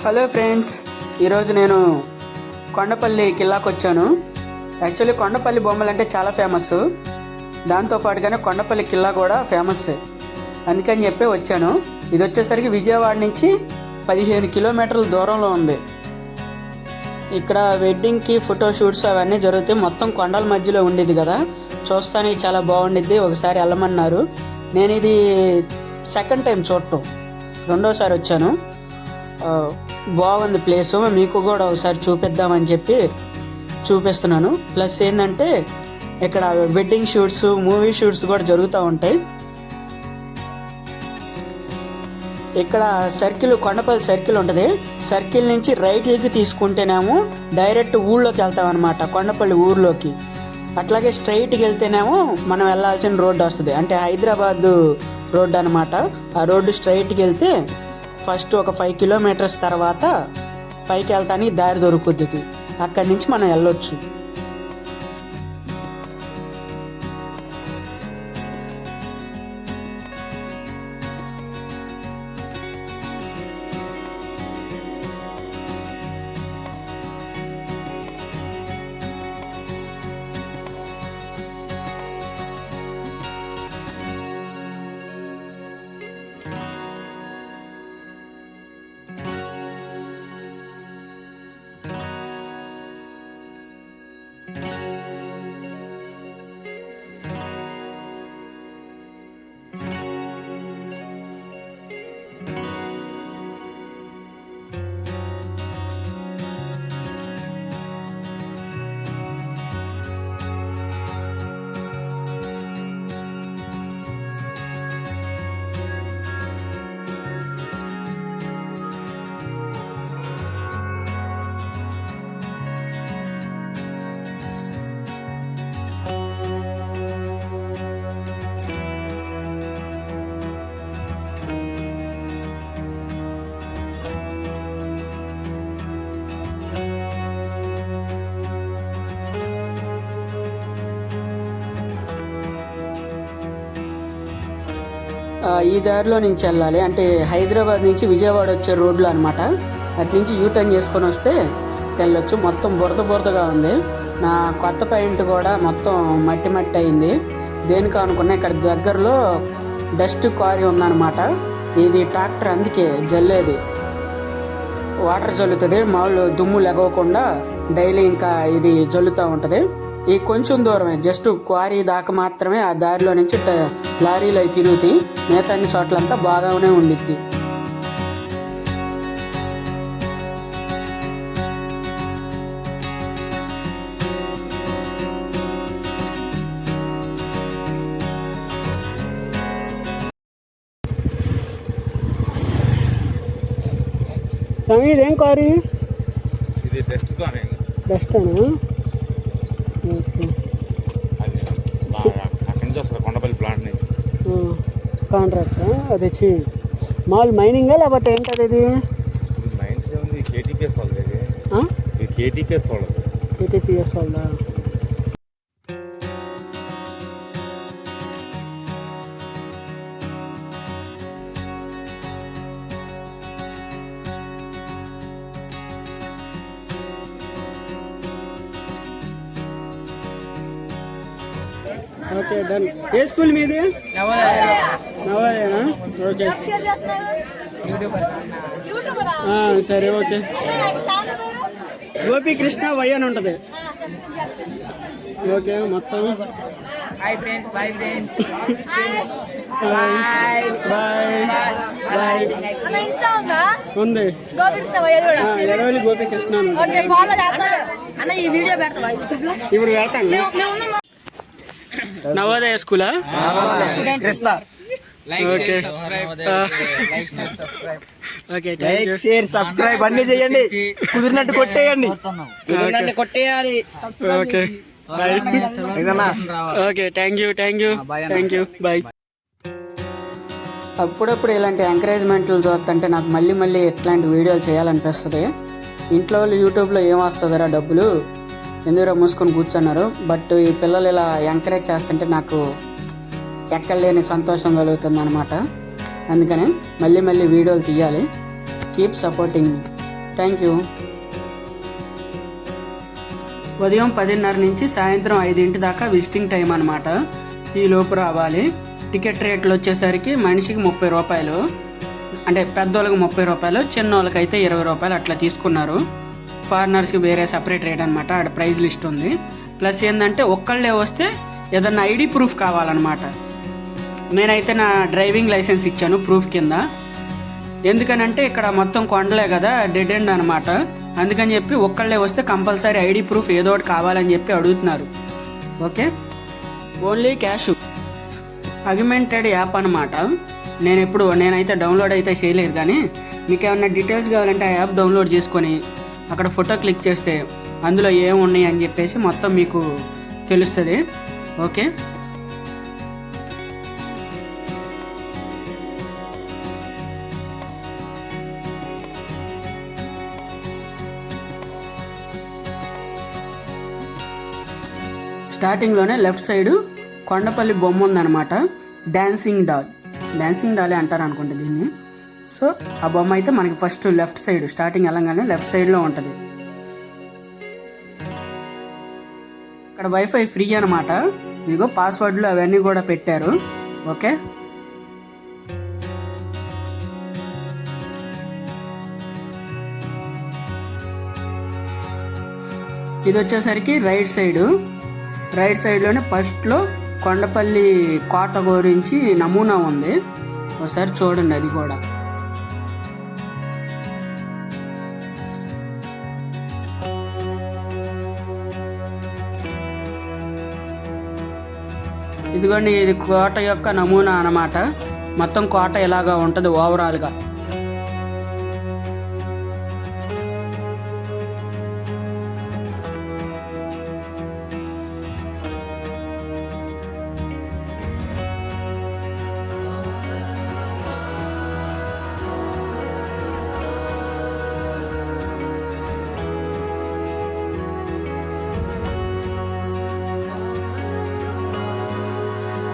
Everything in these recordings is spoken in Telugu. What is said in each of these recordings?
హలో ఫ్రెండ్స్, ఈరోజు నేను కొండపల్లి కిల్లాకు వచ్చాను. యాక్చువల్లీ కొండపల్లి బొమ్మలు అంటే చాలా ఫేమస్, దాంతోపాటుగానే కొండపల్లి కిల్లా కూడా ఫేమస్. అందుకని చెప్పి వచ్చాను. ఇది వచ్చేసరికి విజయవాడ నుంచి 15 కిలోమీటర్ల దూరంలో ఉంది. ఇక్కడ వెడ్డింగ్కి ఫోటోషూట్స్ అవన్నీ జరుగుతాయి. మొత్తం కొండల మధ్యలో ఉండేది కదా, చూస్తానికి చాలా బాగుండిద్ది. ఒకసారి వెళ్ళమన్నారు. నేను ఇది సెకండ్ టైం చూడటం, రెండోసారి వచ్చాను. బాగుంది ప్లేసు, మీకు కూడా ఒకసారి చూపిద్దామని చెప్పి చూపిస్తున్నాను. ప్లస్ ఏంటంటే ఇక్కడ వెడ్డింగ్ షూట్స్, మూవీ షూట్స్ కూడా జరుగుతూ ఉంటాయి. ఇక్కడ సర్కిల్, కొండపల్లి సర్కిల్ ఉంటుంది. సర్కిల్ నుంచి రైట్కి తీసుకుంటేనేమో డైరెక్ట్ ఊళ్ళోకి వెళ్తాం అనమాట, కొండపల్లి ఊర్లోకి. అట్లాగే స్ట్రైట్కి వెళ్తేనేమో మనం వెళ్ళాల్సిన రోడ్డు వస్తుంది, అంటే హైదరాబాద్ రోడ్డు అనమాట. ఆ రోడ్డు స్ట్రైట్కి వెళ్తే ఫస్ట్ ఒక 5 కిలోమీటర్స్ తర్వాత పైకి వెళ్తానికి దారి దొరుకుతుంది. అక్కడి నుంచి మనం వెళ్ళొచ్చు. ఈ దారిలో నుంచి వెళ్ళాలి, అంటే హైదరాబాద్ నుంచి విజయవాడ వచ్చే రోడ్లు అనమాట. అటు నుంచి యూటర్న్ చేసుకొని వస్తే వెళ్ళొచ్చు. మొత్తం బురదగా ఉంది. నా కొత్త పెయింట్ కూడా మొత్తం మట్టి అయింది. దేనికో అనుకున్నా, ఇక్కడ దగ్గరలో డస్ట్ క్వారీ ఉందన్నమాట. ఇది ట్రాక్టర్ అందుకే జల్లేది, వాటర్ జల్లుతుంది. మామూలు దుమ్ము లెగవకుండా డైలీ ఇంకా ఇది జల్లుతూ ఉంటుంది. ఈ కొంచెం దూరమే, జస్ట్ క్వారీ దాకా మాత్రమే. ఆ దారిలో నుంచి లారీలు అవి తిరుగుతాయి. మిగతా అన్ని చోట్లంతా బాగానే ఉండిద్ది. స్వామి, ఇదేం క్వారీ? ఇది డస్ట్ అనా? కొండపల్లి ప్లాంట్ నుంచి కాంట్రాక్ట్ అది మాల్ మైనింగా లేకపోతే ఏంటది? ఇది మైన్స్ ఏముంది, కేటీపీఎస్ వాళ్ళది. ఇది కేటీపీఎస్ వాళ్ళది. కేటీపీఎస్ వాళ్ళదా? Okay, done. ఏ స్కూల్ మీది? నవోదయనా? ఓకే, సరే, ఓకే. గోపీకృష్ణ వై అని ఉంటుంది. ఓకే, మొత్తం బాయ్. ఉంది ఎరవలి గోపీకృష్ణ. ఇప్పుడు వెళ్తాను. నవోదయ స్కూలా? Okay, okay, like, share, subscribe అన్ని చేయండి. కుదిరినట్టు కొట్టేయండి. Okay, okay, thank you, bye. అప్పుడప్పుడు ఇలాంటి ఎంకరేజ్మెంట్లు చూస్తుంటే నాకు మళ్ళీ ఇట్లాంటి వీడియోలు చేయాలనిపిస్తుంది. ఇంట్లో వాళ్ళు యూట్యూబ్లో ఏం వస్తుందరా డబ్బులు, ఎందుకు మూసుకొని కూర్చున్నారు. బట్ ఈ పిల్లలు ఇలా ఎంకరేజ్ చేస్తుంటే నాకు ఎక్కడ లేని సంతోషం కలుగుతుంది అనమాట. అందుకనే మళ్ళీ వీడియోలు తీయాలి. Keep supporting me. Thank you. ఉదయం 10:30 నుంచి సాయంత్రం 5 దాకా విజిటింగ్ టైం అనమాట. ఈ లోపు రావాలి. టికెట్ రేట్లు వచ్చేసరికి మనిషికి 30 రూపాయలు, అంటే పెద్దోళ్ళకి 30 రూపాయలు, చిన్నోళ్ళకి అయితే 20 రూపాయలు అట్లా తీసుకున్నారు. ఫారినర్స్కి వేరే సపరేట్ రేట్ అనమాట. ఆడ ప్రైజ్ లిస్ట్ ఉంది. ప్లస్ ఏంటంటే ఒక్కళ్ళే వస్తే ఏదన్నా ఐడి ప్రూఫ్ కావాలన్నమాట. నేనైతే నా డ్రైవింగ్ లైసెన్స్ ఇచ్చాను ప్రూఫ్ కింద. ఎందుకనంటే ఇక్కడ మొత్తం కొండలే కదా, డెడ్ ఎండ్ అనమాట. అందుకని చెప్పి ఒక్కళ్ళే వస్తే కంపల్సరీ ఐడి ప్రూఫ్ ఏదో ఒకటి కావాలని చెప్పి అడుగుతున్నారు. Okay, only cash. Augmented app అనమాట. నేనైతే డౌన్లోడ్ అయితే చేయలేదు, కానీ మీకు ఏమైనా డీటెయిల్స్ కావాలంటే ఆ యాప్ డౌన్లోడ్ చేసుకొని అక్కడ ఫోటో క్లిక్ చేస్తే అందులో ఏమున్నాయి అని చెప్పేసి మొత్తం మీకు తెలుస్తుంది. ఓకే, స్టార్టింగ్లోనే లెఫ్ట్ సైడు కొండపల్లి బొమ్మ ఉందన్నమాట. డాన్సింగ్ డాలే అంటారు అనుకుంటే దీన్ని. సో ఆ బొమ్మ అయితే మనకి ఫస్ట్ లెఫ్ట్ సైడ్ స్టార్టింగ్ వెళ్ళంగానే లెఫ్ట్ సైడ్లో ఉంటుంది. ఇక్కడ వైఫై ఫ్రీ అనమాట. ఇదిగో పాస్వర్డ్లు అవన్నీ కూడా పెట్టారు. ఓకే, ఇది వచ్చేసరికి రైట్ సైడ్లోనే ఫస్ట్లో కొండపల్లి కోట గురించి నమూనా ఉంది. ఒకసారి చూడండి అది కూడా. ఇదిగోండి, ఇది కోట యొక్క నమూనా అన్నమాట. మొత్తం కోట ఇలాగా ఉంటుంది ఓవరాల్గా.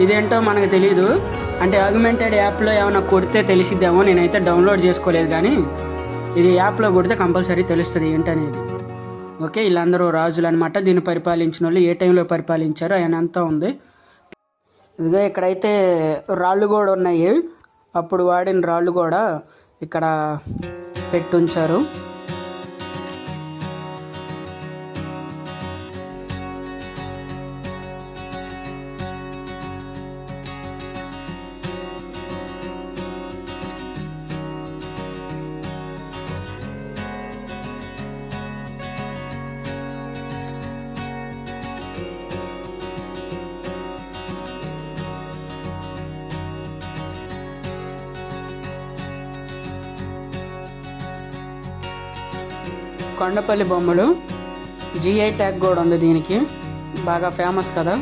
ఇదేంటో మనకు తెలీదు, అంటే ఆగ్మెంటెడ్ యాప్లో ఏమైనా కొడితే తెలిసిద్దామో. నేనైతే డౌన్లోడ్ చేసుకోలేదు, కానీ ఇది యాప్లో కొడితే కంపల్సరీ తెలుస్తుంది ఏంటనేది. ఓకే, వీళ్ళందరూ రాజులు అనమాట. దీన్ని పరిపాలించిన వాళ్ళు ఏ టైంలో పరిపాలించారో ఆయన అంతా ఉంది. ఇదిగో ఇక్కడైతే రాళ్ళు కూడా ఉన్నాయి. అప్పుడు వాడిన రాళ్ళు కూడా ఇక్కడ పెట్టుంచారు. కొండపల్లి బొమ్మలు జిఐ ట్యాగ్ కూడా ఉంది దీనికి. బాగా ఫేమస్ కదా.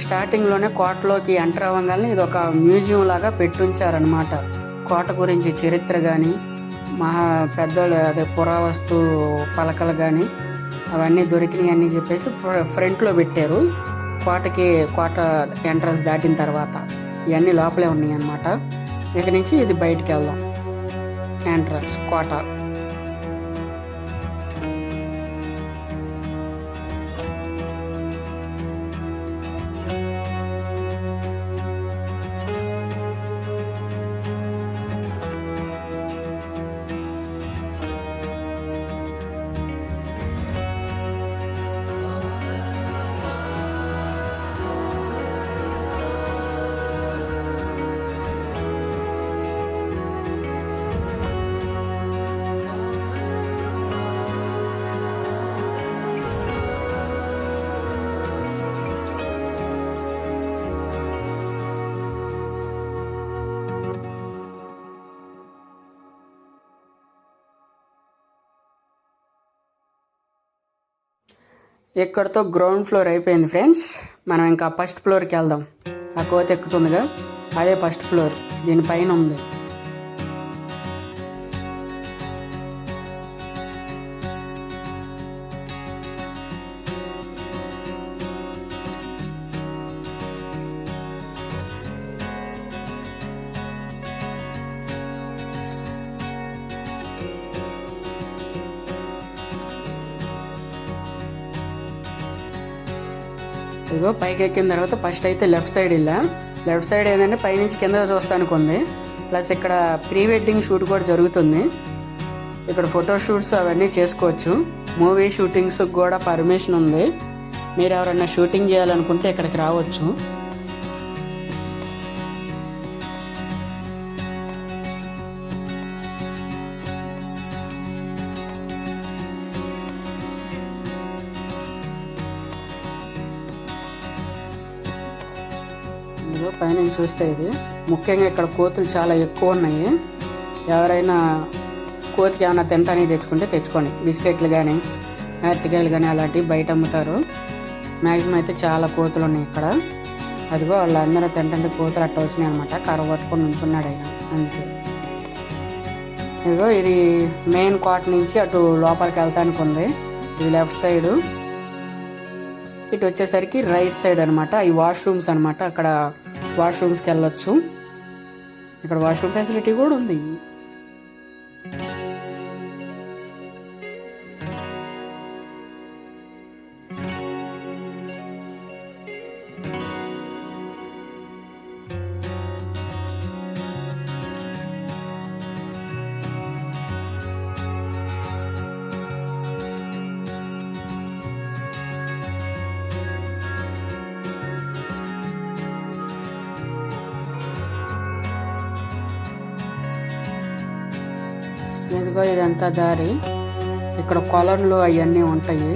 స్టార్టింగ్లోనే కోటలోకి ఎంటర్ అవ్వగానే ఇది ఒక మ్యూజియం లాగా పెట్టుంచారనమాట. కోట గురించి చరిత్ర కానీ, మహా పెద్దోళ్ళు అదే పురావస్తు పలకలు కానీ అవన్నీ దొరికినాయి అని చెప్పేసి ఫ్రంట్లో పెట్టారు. కోట ఎంట్రన్స్ దాటిన తర్వాత ఇవన్నీ లోపలే ఉన్నాయి అన్నమాట. ఇక నుంచి ఇది బయటికి వెళ్దాం. ఎంట్రన్స్ కోట. ఇక్కడతో గ్రౌండ్ ఫ్లోర్ అయిపోయింది ఫ్రెండ్స్. మనం ఇంకా ఫస్ట్ ఫ్లోర్కి వెళ్దాం. ఆ కోతి ఎక్కుతుందిగా, అదే ఫస్ట్ ఫ్లోర్, దీనిపైన ఉంది. ఇదిగో పైకి ఎక్కిన తర్వాత ఫస్ట్ అయితే లెఫ్ట్ సైడ్ లెఫ్ట్ సైడ్ ఏంటంటే పైనుంచి కింద చూస్తానికి ఉంది. ప్లస్ ఇక్కడ ప్రీ వెడ్డింగ్ షూట్ కూడా జరుగుతుంది. ఇక్కడ ఫోటో షూట్స్ అవన్నీ చేసుకోవచ్చు. మూవీ షూటింగ్స్ కూడా పర్మిషన్ ఉంది. మీరు ఎవరైనా షూటింగ్ చేయాలనుకుంటే ఇక్కడికి రావచ్చు. ఇదిగో పైన చూస్తే ఇది ముఖ్యంగా ఇక్కడ కోతులు చాలా ఎక్కువ ఉన్నాయి. ఎవరైనా కోతికి ఏమైనా తింటానికి తెచ్చుకోండి. బిస్కెట్లు కానీ అరటికాయలు కానీ అలాంటివి బయట అమ్ముతారు. మ్యాక్సిమం అయితే చాలా కోతులు ఉన్నాయి ఇక్కడ. అదిగో వాళ్ళందరూ తింటే కోతులు అట్ట వచ్చినాయి అనమాట. కర్ర పట్టుకొని నుంచున్నాడు ఆయన అంతే. ఇదిగో ఇది మెయిన్ కోట నుంచి అటు లోపలికి వెళ్తానికి ఉంది. ఇది లెఫ్ట్ సైడు. ఇటు వచ్చేసరికి రైట్ సైడ్ అనమాట. ఈ వాష్రూమ్స్ అనమాట. అక్కడ వాష్రూమ్స్కి వెళ్ళొచ్చు. ఇక్కడ వాష్రూమ్ ఫెసిలిటీ కూడా ఉంది. ఇదిగో ఇదంతా దారి. ఇక్కడ కొలన్లు అవన్నీ ఉంటాయి.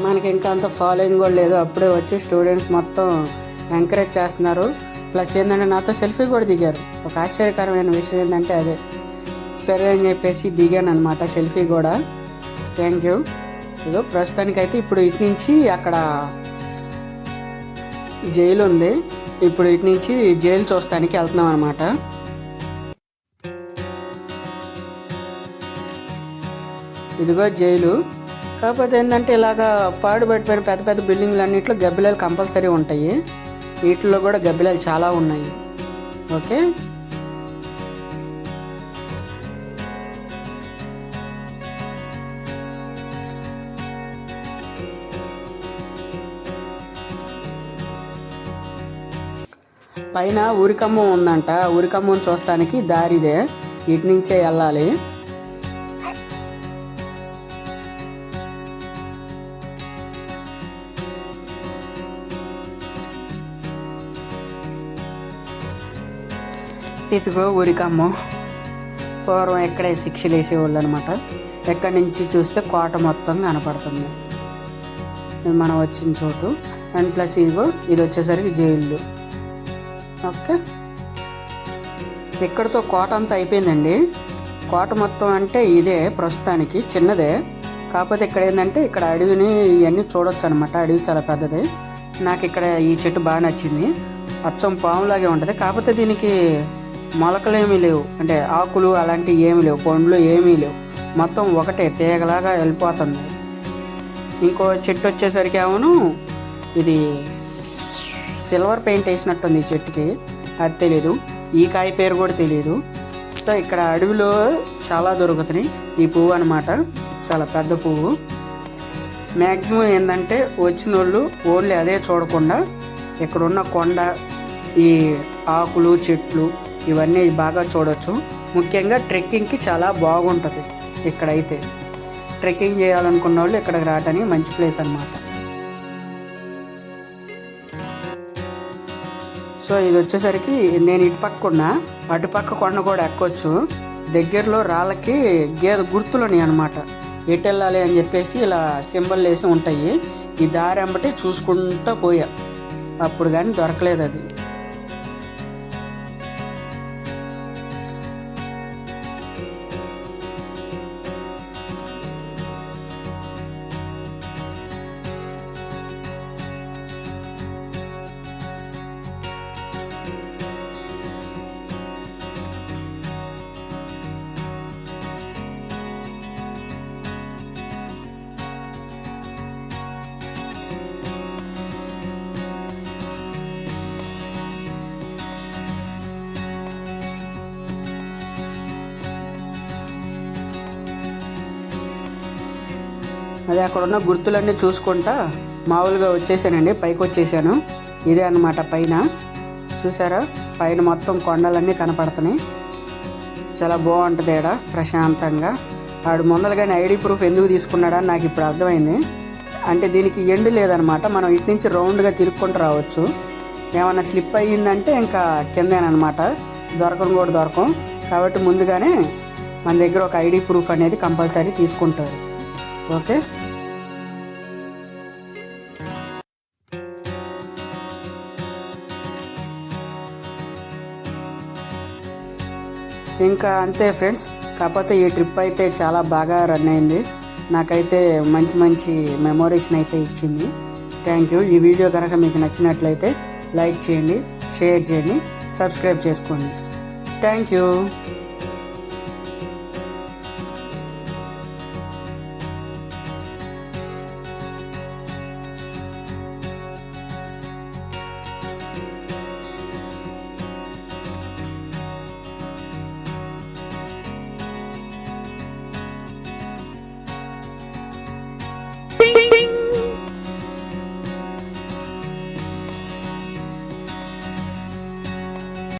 మనకి ఇంకా అంత ఫాలోయింగ్ కూడా లేదు. అప్పుడే వచ్చి స్టూడెంట్స్ మొత్తం ఎంకరేజ్ చేస్తున్నారు. ప్లస్ ఏంటంటే నాతో సెల్ఫీ కూడా దిగారు. ఒక ఆశ్చర్యకరమైన విషయం ఏంటంటే అదే సరే అని చెప్పేసి దిగాను అనమాట సెల్ఫీ కూడా. Thank you. ఇదో ప్రస్తుతానికైతే ఇప్పుడు ఇటు నుంచి అక్కడ జైలు ఉంది. ఇప్పుడు ఇటు నుంచి జైలు చూస్తానికి వెళ్తున్నాం అనమాట. ఇదిగో జైలు. కాకపోతే ఏంటంటే ఇలాగా పాడుబడిపోయిన పెద్ద పెద్ద బిల్డింగ్లు అన్నింటిలో గబ్బిలాలు కంపల్సరీ ఉంటాయి. వీటిల్లో కూడా గబ్బిలాలు చాలా ఉన్నాయి. ఓకే, పైన ఊరికమ్మం ఉందంట. ఊరికమ్మం చూస్తానికి దారిదే, ఇటు నుంచే వెళ్ళాలి. ఇదిగో ఊరికమ్మం. పూర్వం ఇక్కడే శిక్షలు వేసేవాళ్ళు అనమాట. ఎక్కడి నుంచి చూస్తే కోట మొత్తం కనపడుతుంది మనం వచ్చిన చోటు. అండ్ ప్లస్ ఇదిగో ఇది వచ్చేసరికి జైలు. ఓకే, ఇక్కడతో కోట అంతా అయిపోయిందండి. కోట మొత్తం అంటే ఇదే ప్రస్తుతానికి, చిన్నదే. కాకపోతే ఇక్కడ ఏంటంటే ఇక్కడ అడవిని ఇవన్నీ చూడొచ్చు అనమాట. అడవి చాలా పెద్దది. నాకు ఇక్కడ ఈ చెట్టు బాగా నచ్చింది. అచ్చం పాములాగే ఉంటుంది. కాకపోతే దీనికి మొలకలు ఏమీ లేవు, అంటే ఆకులు అలాంటివి ఏమీ లేవు, పండ్లు ఏమీ లేవు. మొత్తం ఒకటే తీగలాగా వెళ్ళిపోతుంది. ఇంకో చెట్టు వచ్చేసరికి ఏమో ఇది సిల్వర్ పెయింట్ వేసినట్టుంది ఈ చెట్టుకి, అది తెలీదు. ఈ కాయ పేరు కూడా తెలియదు. సో ఇక్కడ అడవిలో చాలా దొరుకుతున్నాయి ఈ పువ్వు అనమాట, చాలా పెద్ద పువ్వు. మ్యాక్సిమం ఏంటంటే వచ్చిన వాళ్ళు ఓన్లీ అదే చూడకుండా ఇక్కడున్న కొండ, ఈ ఆకులు, చెట్లు ఇవన్నీ బాగా చూడొచ్చు. ముఖ్యంగా ట్రెక్కింగ్కి చాలా బాగుంటుంది. ఇక్కడైతే ట్రెక్కింగ్ చేయాలనుకున్న వాళ్ళు ఇక్కడికి రావడానికి మంచి ప్లేస్ అన్నమాట. సో ఇది వచ్చేసరికి నేను ఇటు పక్క ఉన్న అటుపక్క కొండ కూడా ఎక్కొచ్చు. దగ్గరలో రాళ్ళకి గుర్తులు ఉన్నాయి అనమాట, ఎటు వెళ్ళాలి అని చెప్పేసి ఇలా సింబల్ వేసి ఉంటాయి. ఈ దారి ఎంబటి చూసుకుంటూ పోయా, అప్పుడు కానీ దొరకలేదు అది. అదే అక్కడ ఉన్న గుర్తులన్నీ చూసుకుంటా మామూలుగా వచ్చేసానండి, పైకి వచ్చేసాను. ఇదే అన్నమాట పైన, చూసారా పైన మొత్తం కొండలన్నీ కనపడుతున్నాయి. చాలా బాగుంటుంది ఇక్కడ ప్రశాంతంగా. ఆడు ముందలుగానే ఐడి ప్రూఫ్ ఎందుకు తీసుకున్నాడని నాకు ఇప్పుడు అర్థమైంది. అంటే దీనికి ఎండు లేదనమాట, మనం ఇటు నుంచి రౌండ్గా తిరుక్కుంటూ రావచ్చు. ఏమన్నా స్లిప్ అయ్యిందంటే ఇంకా కిందేనమాట, దొరకం. కాబట్టి ముందుగానే మన దగ్గర ఒక ఐడి ప్రూఫ్ అనేది కంపల్సరీ తీసుకుంటారు. ఓకే, ఇంకా అంతే ఫ్రెండ్స్. కాకపోతే ఈ ట్రిప్ అయితే చాలా బాగా రన్ అయింది, నాకైతే మంచి మెమొరీస్ని అయితే ఇచ్చింది. Thank you. ఈ వీడియో కనుక మీకు నచ్చినట్లయితే లైక్ చేయండి, షేర్ చేయండి, సబ్స్క్రైబ్ చేసుకోండి. Thank you.